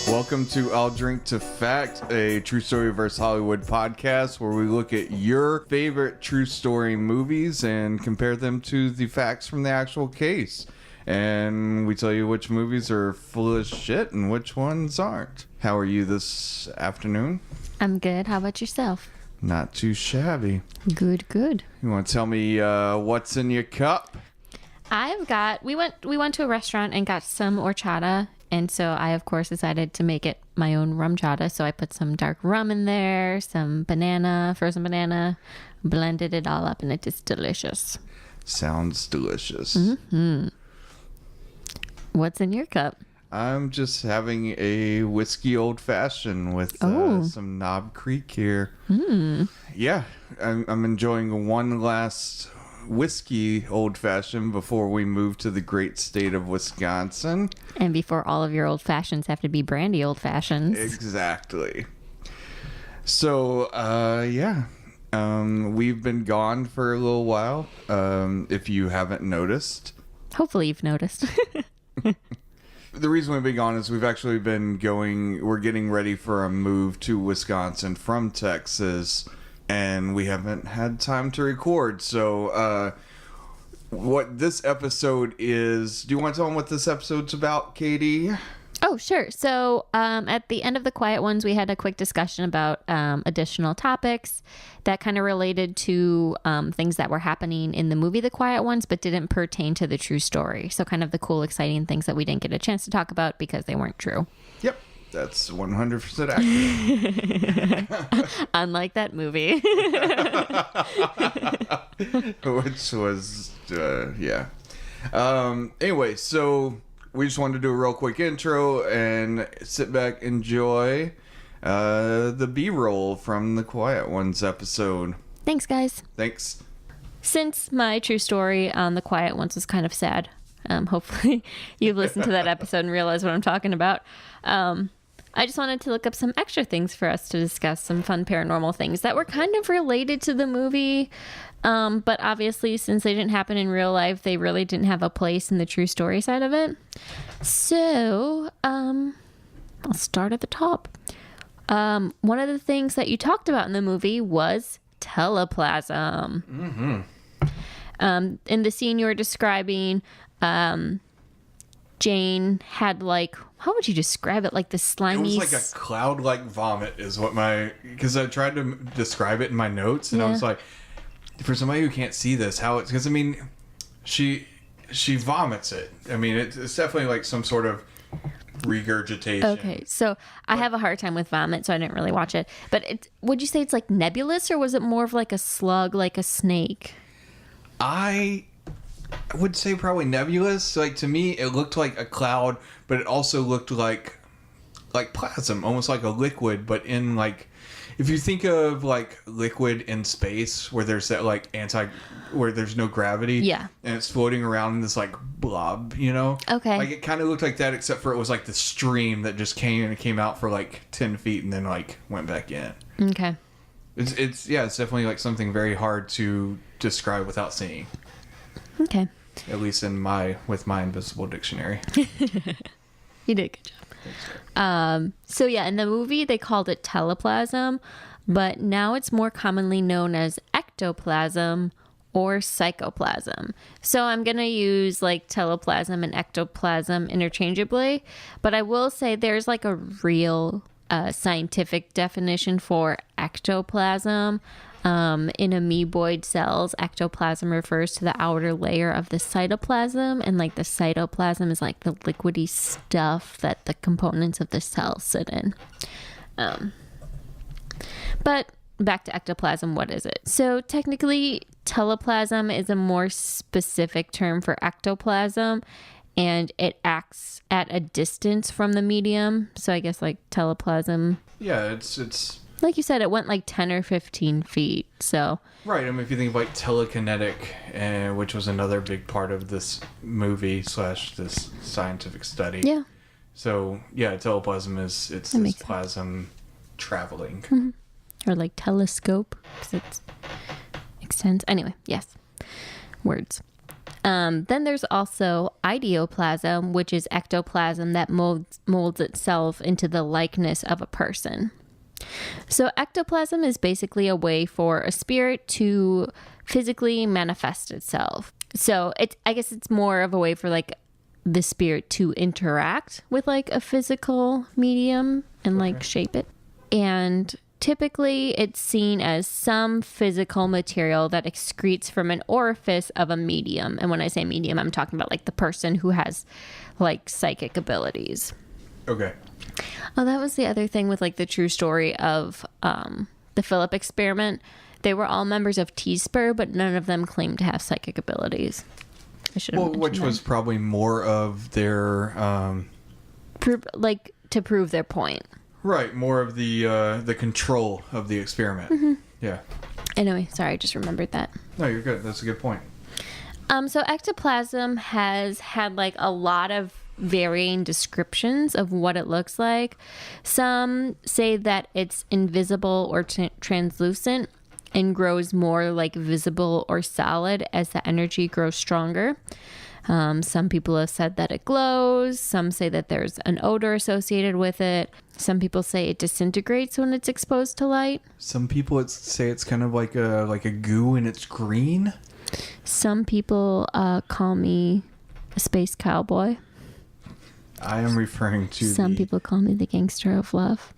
Welcome to I'll Drink to Fact, a True Story vs. Hollywood podcast where we look at your favorite true story movies and compare them to the facts from the actual case. And we tell you which movies are full of shit and which ones aren't. How are you this afternoon? I'm good. How about yourself? Not too shabby. Good, good. You want to tell me what's in your cup? We went to a restaurant and got some horchata, and so I of course decided to make it my own rum chata. So I put some dark rum in there, some frozen banana, blended it all up, and it is delicious. Sounds delicious. Mm-hmm. What's in your cup? I'm just having a whiskey old fashioned with some Knob Creek here. Yeah, I'm enjoying one last whiskey old fashioned before we move to the great state of Wisconsin. And before all of your old fashions have to be brandy old fashions. Exactly. So, we've been gone for a little while. If you haven't noticed. Hopefully you've noticed. The reason we've been gone is we're getting ready for a move to Wisconsin from Texas, and we haven't had time to record. So, what this episode is, do you want to tell them what this episode's about, Katie? Oh, sure. So at the end of The Quiet Ones, we had a quick discussion about additional topics that kind of related to things that were happening in the movie The Quiet Ones, but didn't pertain to the true story. So kind of the cool, exciting things that we didn't get a chance to talk about because they weren't true. Yep. That's 100% accurate. Unlike that movie. Which was, yeah. Anyway, so we just wanted to do a real quick intro and sit back, enjoy the B-roll from the Quiet Ones episode. Thanks, guys. Thanks. Since my true story on The Quiet Ones was kind of sad, hopefully you've listened to that episode and realized what I'm talking about. I just wanted to look up some extra things for us to discuss, some fun paranormal things that were kind of related to the movie. But obviously, since they didn't happen in real life, they really didn't have a place in the true story side of it. So, I'll start at the top. One of the things that you talked about in the movie was teleplasm. Mm-hmm. In the scene you were describing, Jane had how would you describe it? Like the slimy... It was like a cloud-like vomit is what because I tried to describe it in my notes, and I was like, for somebody who can't see this, how it's... Because, I mean, she vomits it. I mean, it's definitely like some sort of regurgitation. Okay, so I have a hard time with vomit, so I didn't really watch it. But would you say it's like nebulous, or was it more of like a slug, like a snake? I would say probably nebulous. Like, to me, it looked like a cloud, but it also looked like plasm, almost like a liquid, but in if you think of liquid in space where there's that where there's no gravity, yeah, and it's floating around in this blob, Okay. It kind of looked like that, except for it was the stream that just came out for 10 feet and then went back in. Okay. It's definitely something very hard to describe without seeing. Okay. At least with my invisible dictionary. You did a good job. So yeah, in the movie they called it teleplasm, but now it's more commonly known as ectoplasm or psychoplasm. So I'm going to use teleplasm and ectoplasm interchangeably, but I will say there's a real scientific definition for ectoplasm. In amoeboid cells, ectoplasm refers to the outer layer of the cytoplasm, and the cytoplasm is the liquidy stuff that the components of the cell sit in. But back to ectoplasm, what is it? So technically, teleplasm is a more specific term for ectoplasm, and it acts at a distance from the medium. So I guess teleplasm. Yeah, it's like you said, it went 10 or 15 feet. So right. I mean, if you think of telekinetic, which was another big part of this movie / this scientific study. Yeah. So yeah, teleplasm is this plasm traveling. Mm-hmm. Or telescope, because it extends. Anyway, yes. Words. Then there's also ideoplasm, which is ectoplasm that molds itself into the likeness of a person. So ectoplasm is basically a way for a spirit to physically manifest itself. So I guess it's more of a way for like the spirit to interact with like a physical medium and like shape it. And typically it's seen as some physical material that excretes from an orifice of a medium. And when I say medium, I'm talking about like the person who has like psychic abilities. Okay. Oh, that was the other thing with like the true story of the Philip experiment. They were all members of T-Spur, but none of them claimed to have psychic abilities. I should have mentioned Which that. was probably more of their to prove their point. right, more of the control of the experiment. Mm-hmm. Yeah. Anyway, sorry, I just remembered that. No, you're good. That's a good point. So ectoplasm has had like a lot of varying descriptions of what it looks like. Some say that it's invisible or translucent and grows more like visible or solid as the energy grows stronger. Some people have said that it glows. Some say that there's an odor associated with it. Some people say it disintegrates when it's exposed to light. Some people say it's kind of like a goo and it's green. Some people call me a space cowboy. I am referring to Some people call me the gangster of love.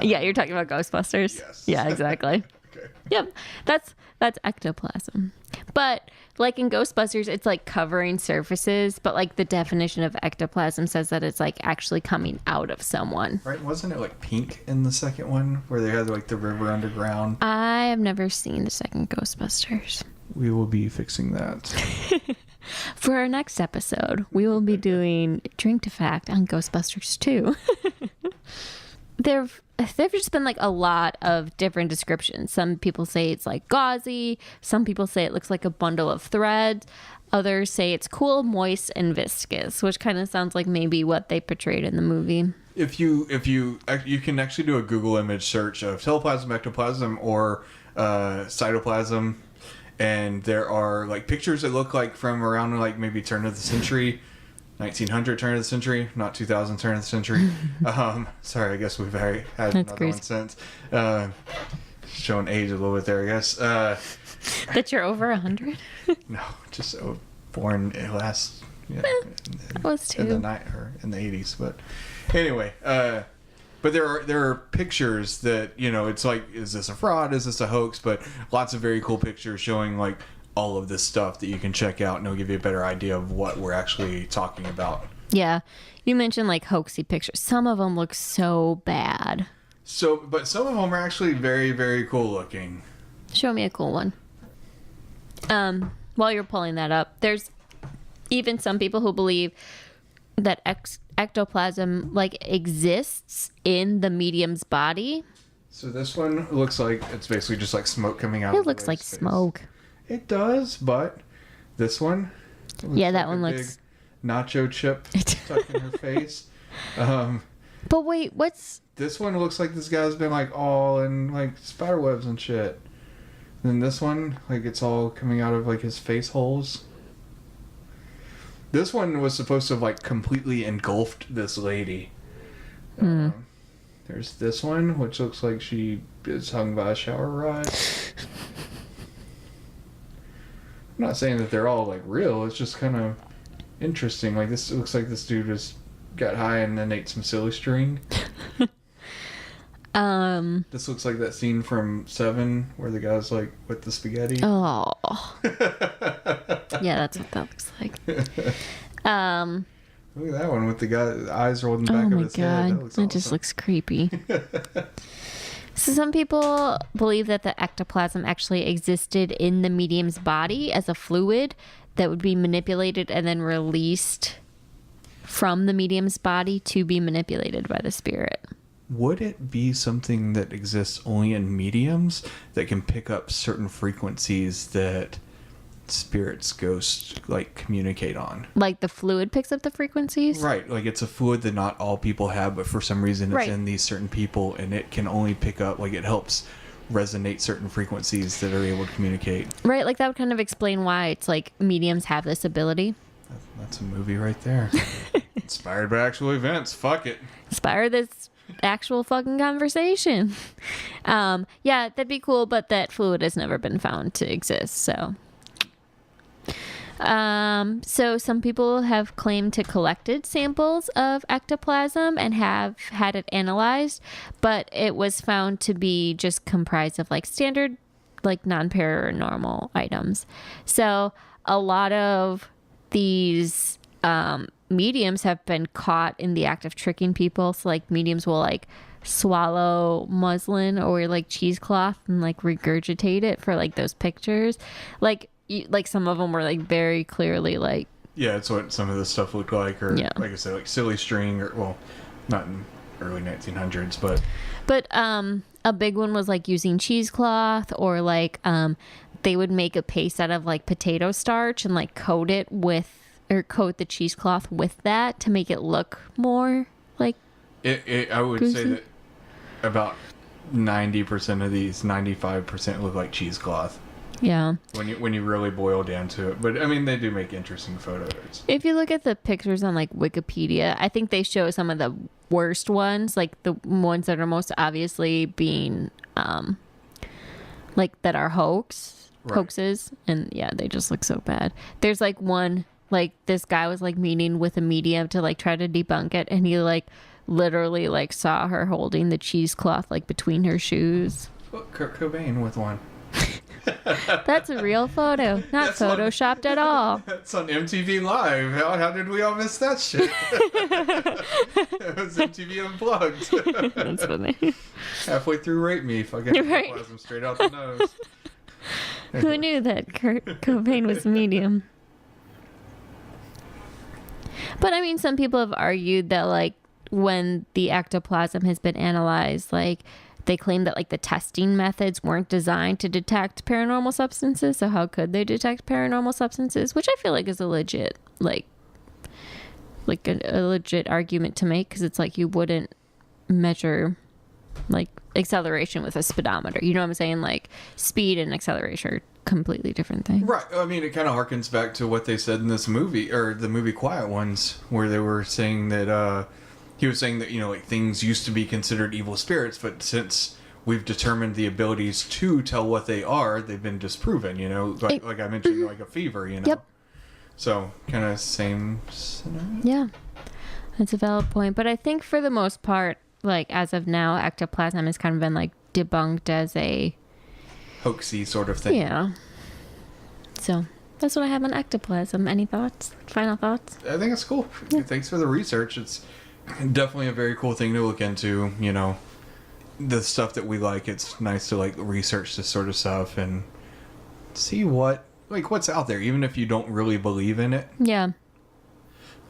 Yeah, you're talking about Ghostbusters. Yes. Yeah, exactly. Okay. Yep, that's ectoplasm. But like in Ghostbusters, it's like covering surfaces. But like the definition of ectoplasm says that it's like actually coming out of someone. Right? Wasn't it like pink in the second one where they had like the river underground? I have never seen the second Ghostbusters. We will be fixing that. For our next episode, we will be doing Drink to Fact on Ghostbusters 2. There've just been like a lot of different descriptions. Some people say it's like gauzy. Some people say it looks like a bundle of thread. Others say it's cool, moist, and viscous, which kind of sounds like maybe what they portrayed in the movie. If you can actually do a Google image search of teleplasm, ectoplasm, or cytoplasm, and there are like pictures that look like from around like maybe turn of the century, 1900 turn of the century, not 2000 turn of the century. Sorry, I guess we've had another crazy. one since. Showing age a little bit there, I guess. That you're over 100? No, just born last. Yeah, I was in the too. night or in the 80s, but anyway. But there are pictures that, you know, it's like, is this a fraud? Is this a hoax? But lots of very cool pictures showing like all of this stuff that you can check out, and it'll give you a better idea of what we're actually talking about. Yeah. You mentioned like hoaxy pictures. Some of them look so bad. But some of them are actually very, very cool looking. Show me a cool one. While you're pulling that up, there's even some people who believe that ectoplasm like exists in the medium's body. So this one looks like it's basically just like smoke coming out. It of the looks like lady's face. smoke. It does, but this one. Looks Yeah, that like one a looks. big nacho chip stuck in her face. But wait, what's? This one looks like this guy's been like all in like spider webs and shit. And then this one, like it's all coming out of like his face holes. This one was supposed to have like completely engulfed this lady. There's this one, which looks like she is hung by a shower rod. I'm not saying that they're all like real. It's just kind of interesting. Like this, it looks like this dude just got high and then ate some silly string. This looks like that scene from Seven where the guy's like with the spaghetti. Oh. Yeah, that's what that looks like. Look at that one with the guy's eyes rolled in the Oh back of my his head. god, Looks that just awesome. looks creepy. So some people believe that the ectoplasm actually existed in the medium's body as a fluid that would be manipulated and then released from the medium's body to be manipulated by the spirit. Would it be something that exists only in mediums that can pick up certain frequencies that spirits, ghosts, like communicate on? Like the fluid picks up the frequencies? Right, like it's a fluid that not all people have, but for some reason it's Right. in these certain people, and it can only pick up, like it helps resonate certain frequencies that are able to communicate. Right, like that would kind of explain why it's like mediums have this ability. That's a movie right there. Inspired by actual events. Fuck it. Inspire this actual fucking conversation. Yeah, that'd be cool, but that fluid has never been found to exist, so. So some people have claimed to collected samples of ectoplasm and have had it analyzed, but it was found to be just comprised of like standard, like non-paranormal items. So a lot of these mediums have been caught in the act of tricking people. So like mediums will like swallow muslin or like cheesecloth and like regurgitate it for like those pictures. Like some of them were like very clearly like, yeah, it's what some of this stuff looked like, or Yeah. like I said, like silly string, or well, not in early 1900s, but a big one was like using cheesecloth, or like they would make a paste out of like potato starch and like coat the cheesecloth with that to make it look more like I would Goosey. say that about 90% of these, 95% look like cheesecloth yeah. when you really boil down to it. But I mean, they do make interesting photos. If you look at the pictures on like Wikipedia, I think they show some of the worst ones, like the ones that are most obviously being like that are hoaxes, and yeah, they just look so bad. There's like one, like this guy was like meeting with a medium to like try to debunk it, and he like literally like saw her holding the cheesecloth like between her shoes. Look, Kurt Cobain with one. That's a real photo, not That's one- photoshopped at all. That's on MTV Live. How did we all miss that shit? It was MTV Unplugged. That's funny. Halfway through Rape Me, fucking Right. ectoplasm straight out the nose. Who knew that Kurt Cobain was medium? But I mean, some people have argued that like when the ectoplasm has been analyzed, like they claim that like the testing methods weren't designed to detect paranormal substances. So how could they detect paranormal substances? Which I feel like is a legit a legit argument to make, because it's like you wouldn't measure like acceleration with a speedometer. You know what I'm saying? Like speed and acceleration are completely different things. Right. I mean, it kind of harkens back to what they said in this movie, or the movie Quiet Ones, where they were saying that he was saying that, you know, like things used to be considered evil spirits, but since we've determined the abilities to tell what they are, they've been disproven, you know, like I mentioned, like a fever, you know. Yep. So kind of same scenario. Yeah, that's a valid point. But I think for the most part, like as of now, ectoplasm has kind of been like debunked as a Hoaxy sort of thing. yeah. So that's what I have on ectoplasm. Any thoughts? Final thoughts? I think it's cool. Yeah. Thanks for the research. It's definitely a very cool thing to look into, you know, the stuff that we like. It's nice to like research this sort of stuff and see what's out there, even if you don't really believe in it. Yeah.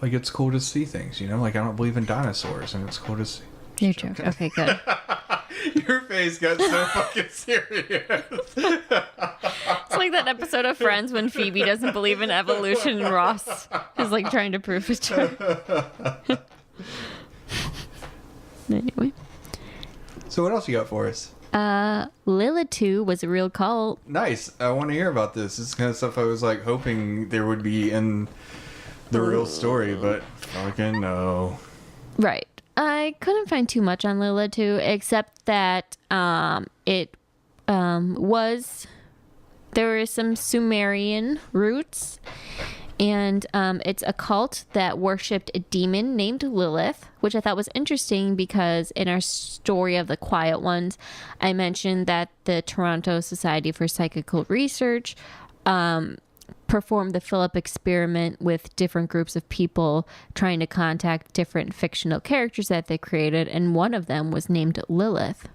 Like, it's cool to see things, you know, like I don't believe in dinosaurs, and it's cool to see. You're joking. Okay, good. Your face got so fucking serious. It's like that episode of Friends when Phoebe doesn't believe in evolution and Ross is like trying to prove it to her. Anyway. So what else you got for us? Lilith was a real cult. Nice. I want to hear about this. This is kind of stuff I was like hoping there would be in the real story, but fucking no. Right. I couldn't find too much on Lilith except that it was, there were some Sumerian roots, and it's a cult that worshipped a demon named Lilith, which I thought was interesting because in our story of the Quiet Ones, I mentioned that the Toronto Society for Psychical Research performed the Philip experiment with different groups of people trying to contact different fictional characters that they created, and one of them was named Lilith.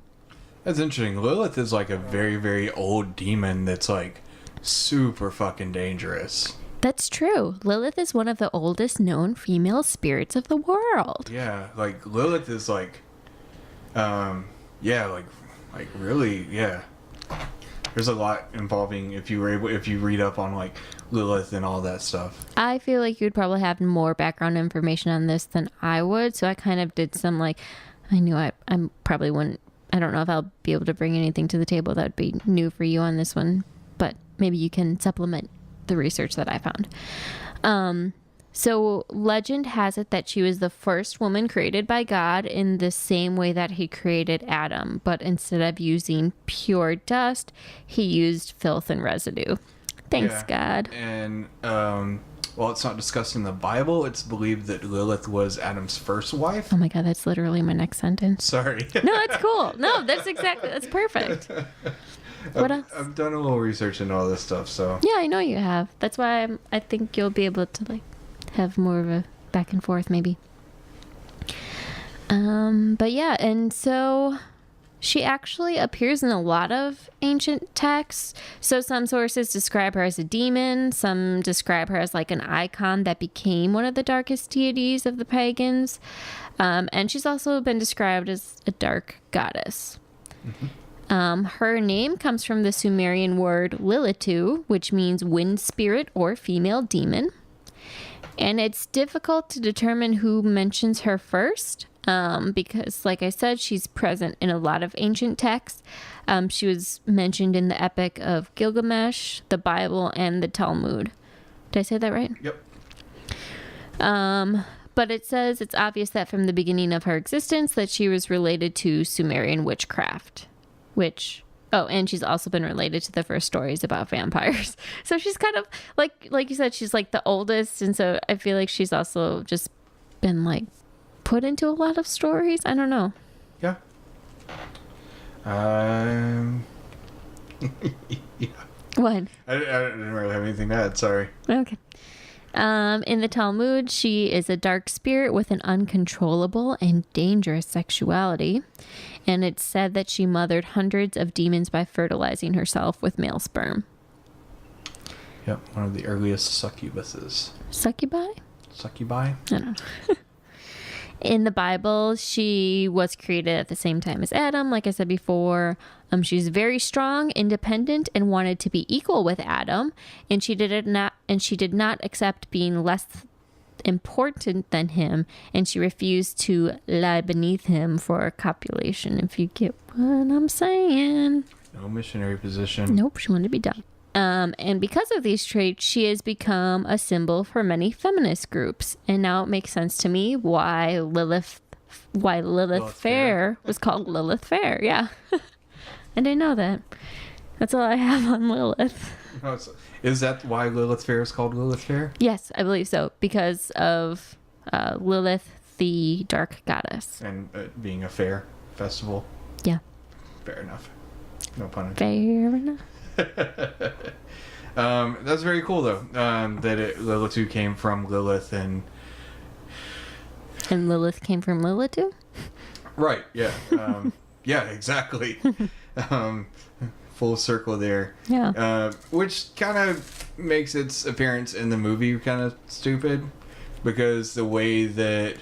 That's interesting. Lilith is like a very, very old demon that's like super fucking dangerous. That's true. Lilith is one of the oldest known female spirits of the world. Yeah, like Lilith is like, yeah, like really, yeah. There's a lot involving if you read up on like Lilith and all that stuff. I feel like you'd probably have more background information on this than I would, so I kind of did some like, I knew I probably wouldn't I don't know if I'll be able to bring anything to the table that would be new for you on this one, but maybe you can supplement the research that I found. So legend has it that she was the first woman created by God in the same way that he created Adam, but instead of using pure dust, he used filth and residue. Thanks, God. And, well, it's not discussed in the Bible. It's believed that Lilith was Adam's first wife. Oh my God, that's literally my next sentence. Sorry. No, that's cool. No, that's perfect. What else? I've done a little research into all this stuff, so. Yeah, I know you have. That's why I think you'll be able to like have more of a back and forth maybe. But yeah, and so she actually appears in a lot of ancient texts. So some sources describe her as a demon, some describe her as like an icon that became one of the darkest deities of the pagans. And she's also been described as a dark goddess. Her name comes from the Sumerian word Lilitu, which means wind spirit or female demon. And it's difficult to determine who mentions her first, because, like I said, she's present in a lot of ancient texts. She was mentioned in the Epic of Gilgamesh, the Bible, and the Talmud. Did I say that right? Yep. But it says it's obvious that from the beginning of her existence that she was related to Sumerian witchcraft, and she's also been related to the first stories about vampires. So she's kind of like you said, she's like the oldest. And so I feel like she's also just been like put into a lot of stories. I don't know. Yeah. Yeah. What? I didn't really have anything to add. Sorry. Okay. In the Talmud, she is a dark spirit with an uncontrollable and dangerous sexuality. And it's said that she mothered hundreds of demons by fertilizing herself with male sperm. Yep, one of the earliest succubuses. Succubi? Succubi? I don't know. In the Bible, she was created at the same time as Adam, like I said before. She's very strong, independent, and wanted to be equal with Adam. And she did not accept being less important than him, and she refused to lie beneath him for copulation, if you get what I'm saying. No missionary position. Nope, she wanted to be dumb. And because of these traits, she has become a symbol for many feminist groups. And now it makes sense to me why Lilith Fair was called Lilith Fair. Yeah. I didn't know that. That's all I have on Lilith. Oh, is that why Lilith Fair is called Lilith Fair? Yes, I believe so. Because of Lilith, the dark goddess. And being a fair festival. Yeah. Fair enough. No pun intended. Fair enough. That's very cool, though. Lilitu came from Lilith and Lilith came from Lilitu? Right, yeah. Yeah, exactly. Full circle there. Yeah. Which kind of makes its appearance in the movie kind of stupid, because the way that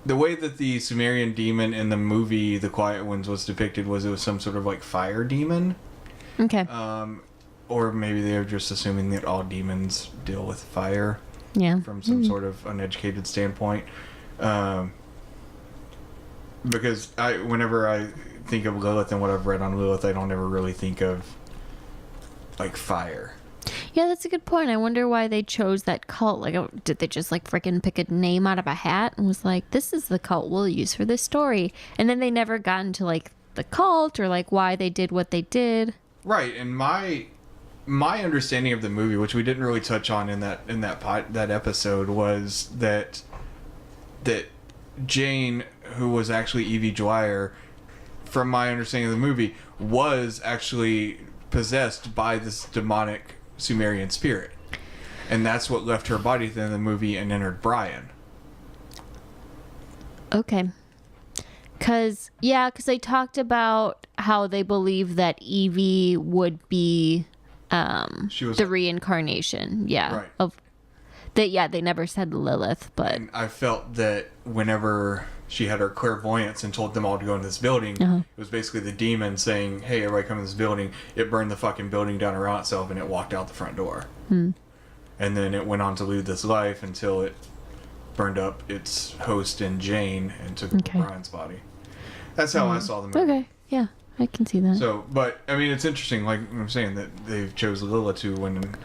the Sumerian demon in the movie The Quiet Ones was depicted was it was some sort of like fire demon. Okay. Or maybe they were just assuming that all demons deal with fire. Yeah. From some sort of uneducated standpoint. Because whenever I think of Lilith and what I've read on Lilith, I don't ever really think of like fire. Yeah, that's a good point. I wonder why they chose that cult. Like, did they just like freaking pick a name out of a hat and was like, this is the cult we'll use for this story? And then they never got into like the cult or like why they did what they did. Right, and my understanding of the movie, which we didn't really touch on in that episode, was that Jane, who was actually Evie Dwyer, from my understanding of the movie, was actually possessed by this demonic Sumerian spirit, and that's what left her body at the end of the movie and entered Brian. Okay. Because they talked about how they believe that Evie would be She was the reincarnation. Yeah. Right. They never said Lilith, but... And I felt that whenever she had her clairvoyance and told them all to go into this building, it was basically the demon saying, hey, everybody come in this building. It burned the fucking building down around itself and it walked out the front door. And then it went on to lead this life until it burned up its host in Jane and took over Brian's body. That's how I saw the movie. Okay, yeah, I can see that. So, but I mean, it's interesting. Like I'm saying, that they've chose Lilith to when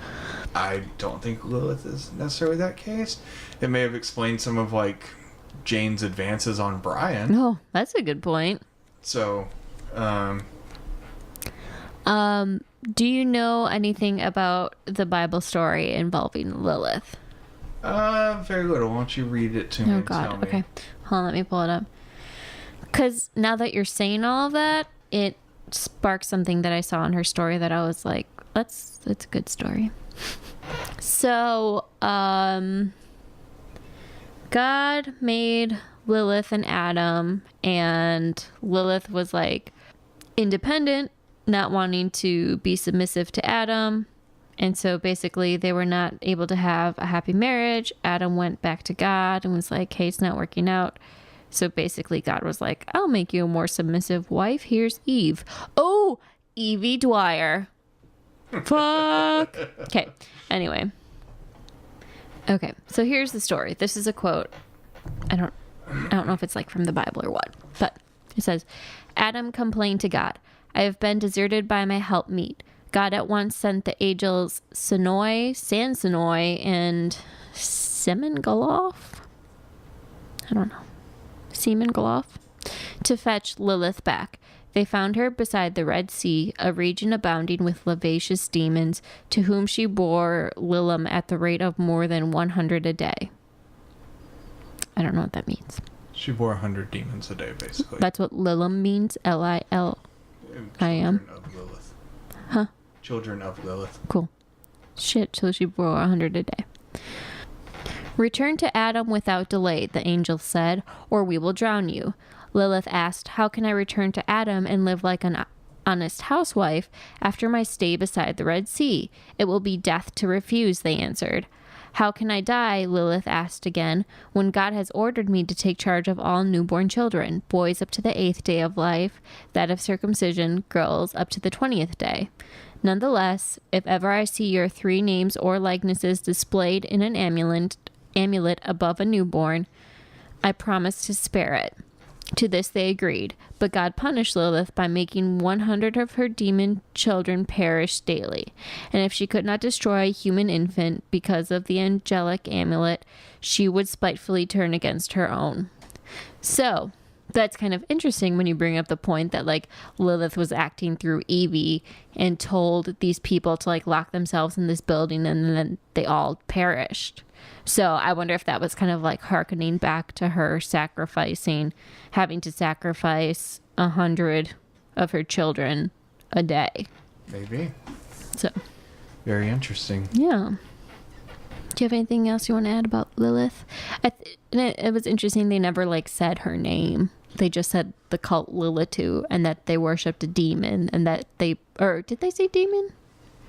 I don't think Lilith is necessarily that case. It may have explained some of like Jane's advances on Brian. Oh, that's a good point. So, do you know anything about the Bible story involving Lilith? very little. Why don't you read it to me? Oh and tell God. me? Okay, hold on. Let me pull it up. Because now that you're saying all of that, it sparked something that I saw in her story that I was like, that's a good story. So, God made Lilith and Adam, and Lilith was like independent, not wanting to be submissive to Adam. And so basically they were not able to have a happy marriage. Adam went back to God and was like, hey, it's not working out. So basically God was like, I'll make you a more submissive wife. Here's Eve. Oh, Evie Dwyer. Fuck. Okay. Anyway. Okay. So here's the story. This is a quote. I don't know if it's like from the Bible or what, but it says, Adam complained to God, I have been deserted by my helpmeet. God at once sent the angels Sansonoi, and Semengoloff? I don't know. Semengoloff? To fetch Lilith back. They found her beside the Red Sea, a region abounding with lascivious demons, to whom she bore Lilam at the rate of more than 100 a day. I don't know what that means. She bore 100 demons a day, basically. That's what Lilam means. Lilam. Children of Lilith. Huh? Children of Lilith. Cool. Shit, so she bore 100 a day. Return to Adam without delay, the angel said, or we will drown you. Lilith asked, how can I return to Adam and live like an honest housewife after my stay beside the Red Sea? It will be death to refuse, they answered. How can I die, Lilith asked again, when God has ordered me to take charge of all newborn children, boys up to the 8th day of life, that of circumcision, girls up to the 20th day. Nonetheless, if ever I see your 3 names or likenesses displayed in an amulet above a newborn, I promise to spare it. To this they agreed, but God punished Lilith by making 100 of her demon children perish daily. And if she could not destroy a human infant because of the angelic amulet, she would spitefully turn against her own. So, that's kind of interesting when you bring up the point that like Lilith was acting through Evie and told these people to like lock themselves in this building, and then they all perished. So I wonder if that was kind of like hearkening back to her having to sacrifice 100 of her children a day. Maybe. So. Very interesting. Yeah. Do you have anything else you want to add about Lilith? It was interesting. They never like said her name. They just said the cult Lilitu, and that they worshipped a demon, and that did they say demon?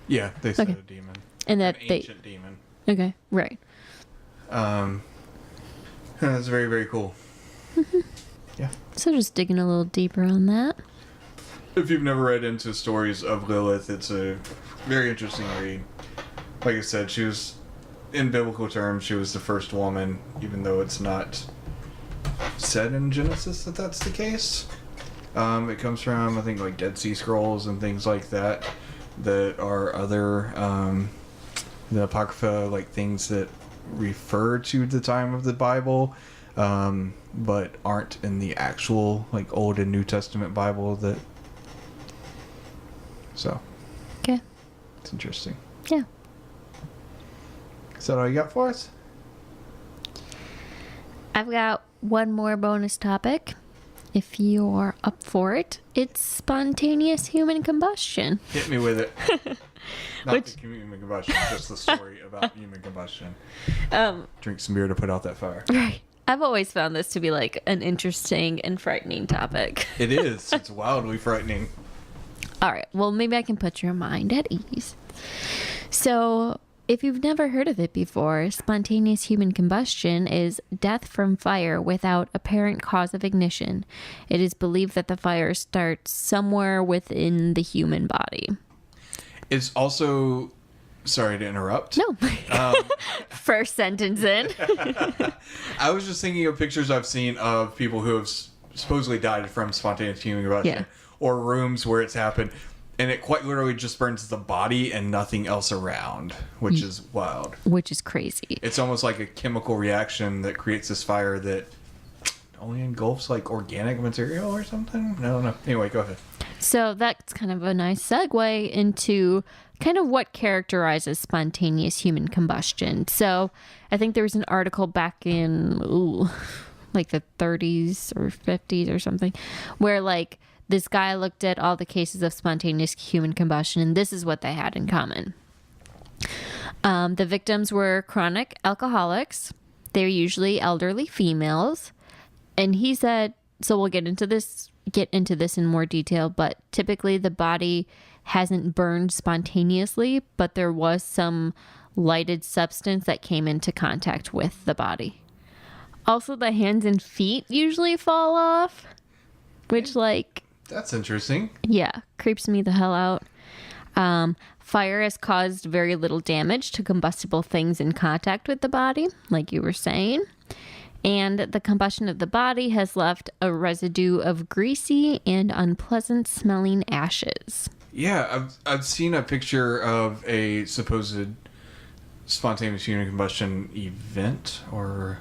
Yeah, they said a demon. And that an ancient demon. Okay, right. That's very, very cool. Yeah. So just digging a little deeper on that. If you've never read into stories of Lilith, it's a very interesting read. Like I said, she was, in biblical terms, she was the first woman, even though it's not said in Genesis that that's the case. It comes from, I think, like Dead Sea Scrolls and things like that are other, the Apocrypha, like things that refer to the time of the Bible, but aren't in the actual like Old and New Testament Bible. So Okay. it's interesting. Yeah. Is that all you got for us? I've got one more bonus topic. If you're up for it, it's spontaneous human combustion. Hit me with it. Not the human combustion, just the story about human combustion. Drink some beer to put out that fire. Right. I've always found this to be like an interesting and frightening topic. It is. It's wildly frightening. All right. Well, maybe I can put your mind at ease. So, if you've never heard of it before, spontaneous human combustion is death from fire without apparent cause of ignition. It is believed that the fire starts somewhere within the human body. It's also... Sorry to interrupt. No. First sentence in. I was just thinking of pictures I've seen of people who have supposedly died from spontaneous human combustion, or rooms where it's happened, and it quite literally just burns the body and nothing else around, which is wild. Which is crazy. It's almost like a chemical reaction that creates this fire that only engulfs like organic material or something. I don't know. Anyway, go ahead. So that's kind of a nice segue into kind of what characterizes spontaneous human combustion. So I think there was an article back in like the 30s or 50s or something, where like this guy looked at all the cases of spontaneous human combustion, and this is what they had in common. The victims were chronic alcoholics. They're usually elderly females. And he said, so we'll get into this in more detail, but typically the body hasn't burned spontaneously, but there was some lighted substance that came into contact with the body. Also, the hands and feet usually fall off, which that's interesting. Yeah, creeps me the hell out. Fire has caused very little damage to combustible things in contact with the body, like you were saying. And the combustion of the body has left a residue of greasy and unpleasant smelling ashes. Yeah, I've seen a picture of a supposed spontaneous human combustion event or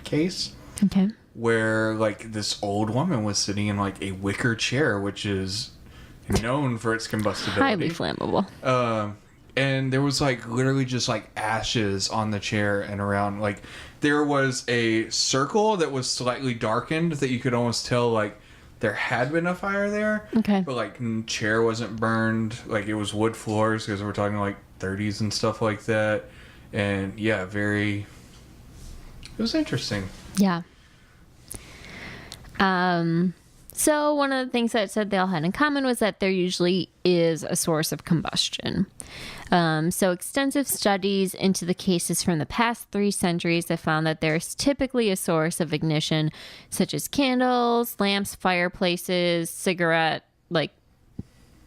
case. Okay. Where like this old woman was sitting in like a wicker chair, which is known for its combustibility. Highly flammable. And there was like literally just like ashes on the chair and around. Like there was a circle that was slightly darkened that you could almost tell like there had been a fire there. Okay. But like chair wasn't burned. Like it was wood floors because we're talking like 30s and stuff like that. And yeah, it was interesting. Yeah. So one of the things that it said they all had in common was that there usually is a source of combustion. So extensive studies into the cases from the past 3 centuries have found that there's typically a source of ignition, such as candles, lamps, fireplaces, like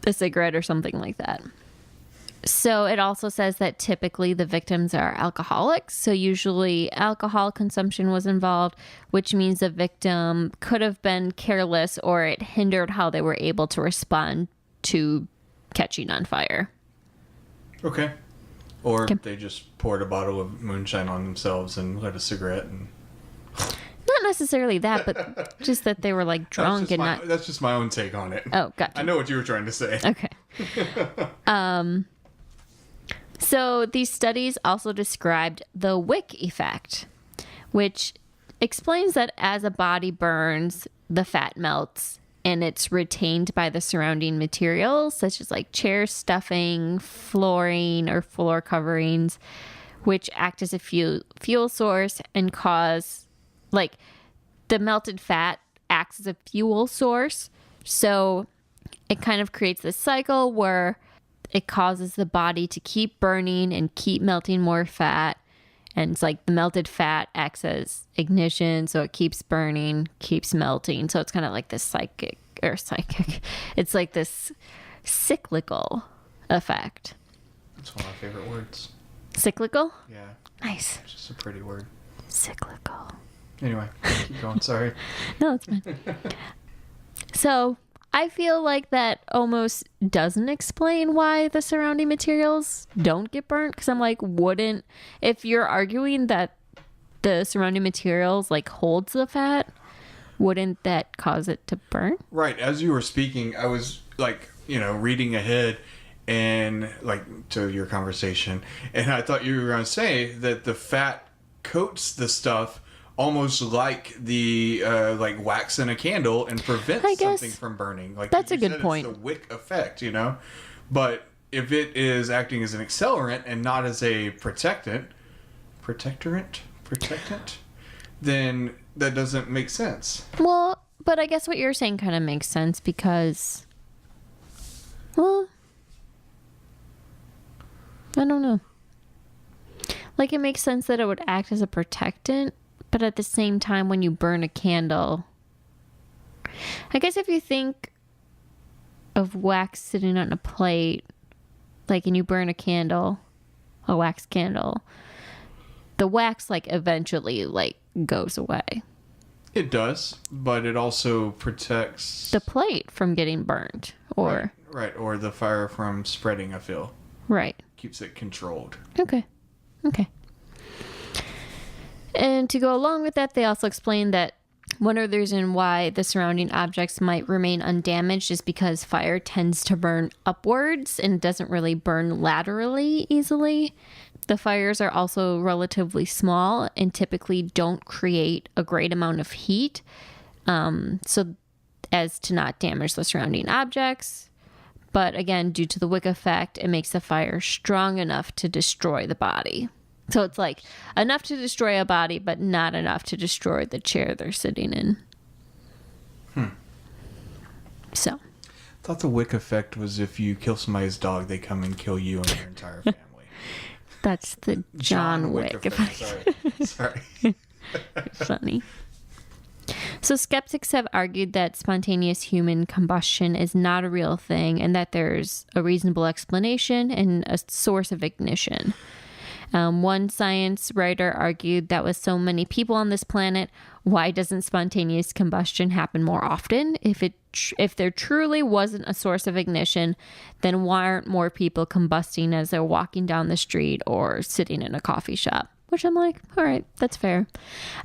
a cigarette or something like that. So it also says that typically the victims are alcoholics. So usually alcohol consumption was involved, which means the victim could have been careless or it hindered how they were able to respond to catching on fire. Okay. Or they just poured a bottle of moonshine on themselves and lit a cigarette. And not necessarily that, but just that they were like drunk and not... That's just my own take on it. Oh, gotcha. I know what you were trying to say. Okay. So these studies also described the wick effect, which explains that as a body burns, the fat melts and it's retained by the surrounding materials, such as like chair stuffing, flooring, or floor coverings, which act as a fuel source and cause, like, the melted fat acts as a fuel source. So it kind of creates this cycle where it causes the body to keep burning and keep melting more fat. And it's like the melted fat acts as ignition, so it keeps burning, keeps melting. So it's kind of like this psychic. It's like this cyclical effect. That's one of my favorite words. Cyclical? Yeah. Nice. It's just a pretty word. Cyclical. Anyway, keep going. Sorry. No, it's fine. So I feel like that almost doesn't explain why the surrounding materials don't get burnt. Because I'm like, if you're arguing that the surrounding materials like holds the fat, wouldn't that cause it to burn? Right. As you were speaking, I was like, reading ahead and like to your conversation. And I thought you were going to say that the fat coats the stuff almost like the like wax in a candle and prevents something from burning. Like that's a good point. It's the wick effect, But if it is acting as an accelerant and not as a protectant, then that doesn't make sense. Well, but I guess what you're saying kind of makes sense because, well, I don't know. Like, it makes sense that it would act as a protectant, but at the same time, when you burn a candle, I guess if you think of wax sitting on a plate, like, and you burn a candle, a wax candle, the wax, like, eventually, like, goes away. It does, but it also protects The plate from getting burned, or right, or the fire from spreading, I feel. right. Keeps it controlled. Okay. And to go along with that, they also explain that one of the reasons why the surrounding objects might remain undamaged is because fire tends to burn upwards and doesn't really burn laterally easily. The fires are also relatively small and typically don't create a great amount of heat, so as to not damage the surrounding objects. But again, due to the wick effect, it makes the fire strong enough to destroy the body. So it's like enough to destroy a body, but not enough to destroy the chair they're sitting in. So. I thought the wick effect was if you kill somebody's dog, they come and kill you and your entire family. That's the John Wick effect. Sorry. Funny. So skeptics have argued that spontaneous human combustion is not a real thing and that there's a reasonable explanation and a source of ignition. One science writer argued that with so many people on this planet, why doesn't spontaneous combustion happen more often? If there truly wasn't a source of ignition, then why aren't more people combusting as they're walking down the street or sitting in a coffee shop? Which I'm like, all right, that's fair.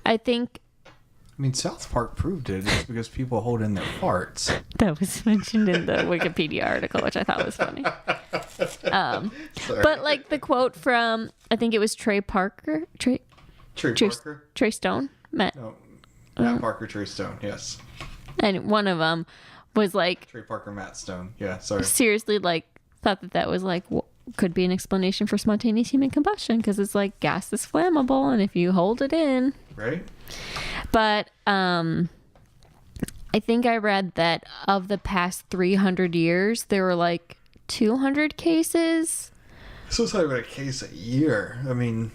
I mean, South Park proved it. It's because people hold in their farts. that was mentioned in the Wikipedia article, which I thought was funny. But like the quote from, I think it was Trey Parker. Trey Parker? Trey Stone? No. Matt Parker, Trey Stone, yes. And one of them was like, Trey Parker, Matt Stone. Yeah, sorry. seriously, like, thought that was like, could be an explanation for spontaneous human combustion because it's like gas is flammable and if you hold it in. Right. But I think I read that of the past 300 years, there were like 200 cases. So it's like a case a year. I mean,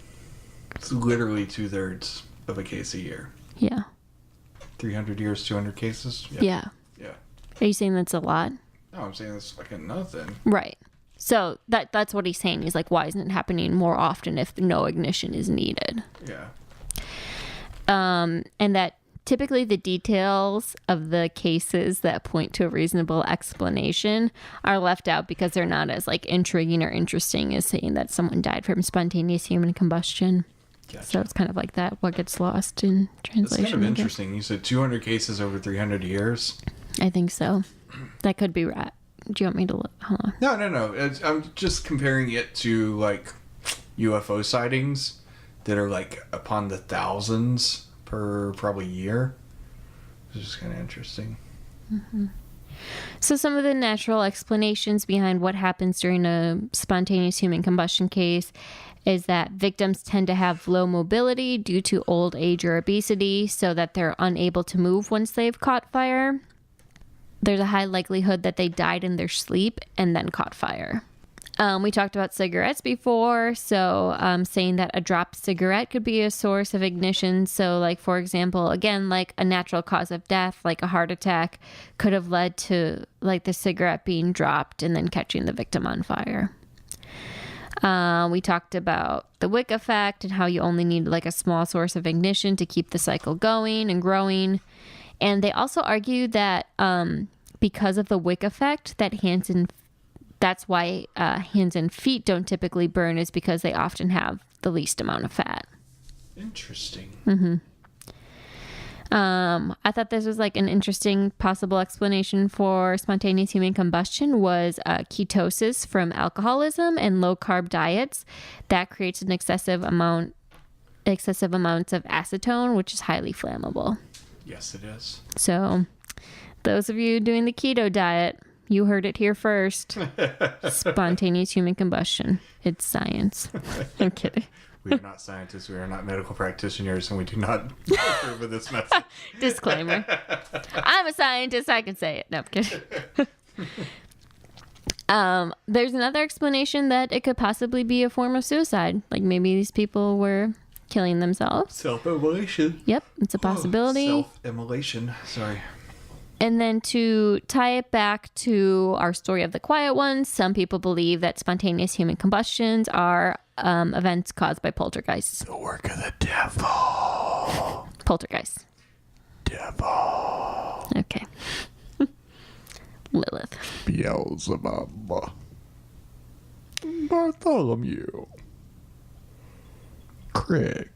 it's literally 2/3 of a case a year. Yeah. 300 years, 200 cases? Yeah. Yeah. Are you saying that's a lot? No, I'm saying that's fucking nothing. Right. So that's what he's saying. He's like, why isn't it happening more often if no ignition is needed? Yeah. And that typically the details of the cases that point to a reasonable explanation are left out because they're not as like intriguing or interesting as saying that someone died from spontaneous human combustion. Gotcha. So it's kind of like that, what gets lost in translation. It's kind of interesting. You said 200 cases over 300 years. I think so. That could be right. Do you want me to look? Hold on. No. I'm just comparing it to like UFO sightings that are like upon the thousands per probably year. It's just kind of interesting. Mm-hmm. So some of the natural explanations behind what happens during a spontaneous human combustion case is that victims tend to have low mobility due to old age or obesity, so that they're unable to move once they've caught fire. There's a high likelihood that they died in their sleep and then caught fire. We talked about cigarettes before, so saying that a dropped cigarette could be a source of ignition. So, like, for example, again, like a natural cause of death, like a heart attack, could have led to, like, the cigarette being dropped and then catching the victim on fire. We talked about the wick effect and how you only need, like, a small source of ignition to keep the cycle going and growing. And they also argue that because of the wick effect, that's why hands and feet don't typically burn, is because they often have the least amount of fat. Interesting. Mm-hmm. I thought this was like an interesting possible explanation for spontaneous human combustion was ketosis from alcoholism and low carb diets. That creates an excessive amounts of acetone, which is highly flammable. Yes, it is. So those of you doing the keto diet, you heard it here first. Spontaneous human combustion. It's science. I'm kidding. We are not scientists. We are not medical practitioners, and we do not approve of this message. Disclaimer. I'm a scientist. I can say it. No, I'm kidding. There's another explanation that it could possibly be a form of suicide. Like maybe these people were killing themselves. Self-immolation. Yep, it's a possibility. Self-immolation. Sorry. And then to tie it back to our story of the quiet ones, some people believe that spontaneous human combustions are events caused by poltergeists. The work of the devil. Poltergeists. devil. Okay. Lilith. Beelzebub. Bartholomew. Craig.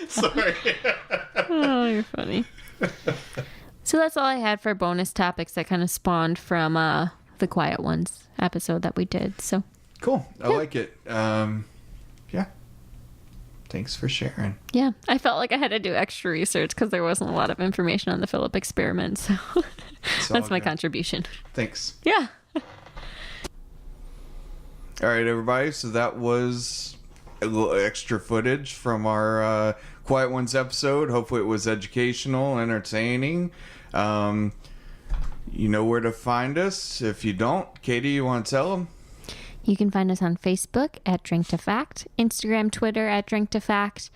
Sorry. Oh, you're funny. So that's all I had for bonus topics that kind of spawned from the Quiet Ones episode that we did. So Cool. I like it. Yeah. Thanks for sharing. yeah, I felt like I had to do extra research because there wasn't a lot of information on the Philip experiment. So that's my contribution. Thanks. Yeah. All right, everybody. So that was a little extra footage from our Quiet Ones episode. Hopefully it was educational, entertaining. You know where to find us. If you don't, Katie, you want to tell them? You can find us on Facebook at Drink to Fact, Instagram, Twitter at Drink to Fact.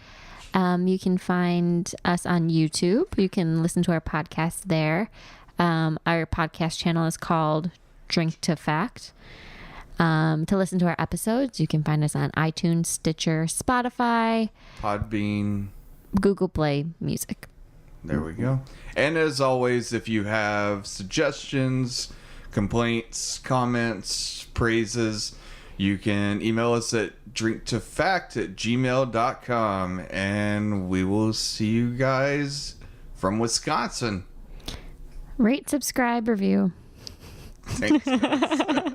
You can find us on YouTube. You can listen to our podcast there. Our podcast channel is called Drink to Fact. To listen to our episodes, you can find us on iTunes, Stitcher, Spotify, Podbean. Google Play Music. There we go. And as always, if you have suggestions, complaints, comments, praises, you can email us at drinktofact@gmail.com. And we will see you guys from Wisconsin. Rate, subscribe, review. Thanks, guys.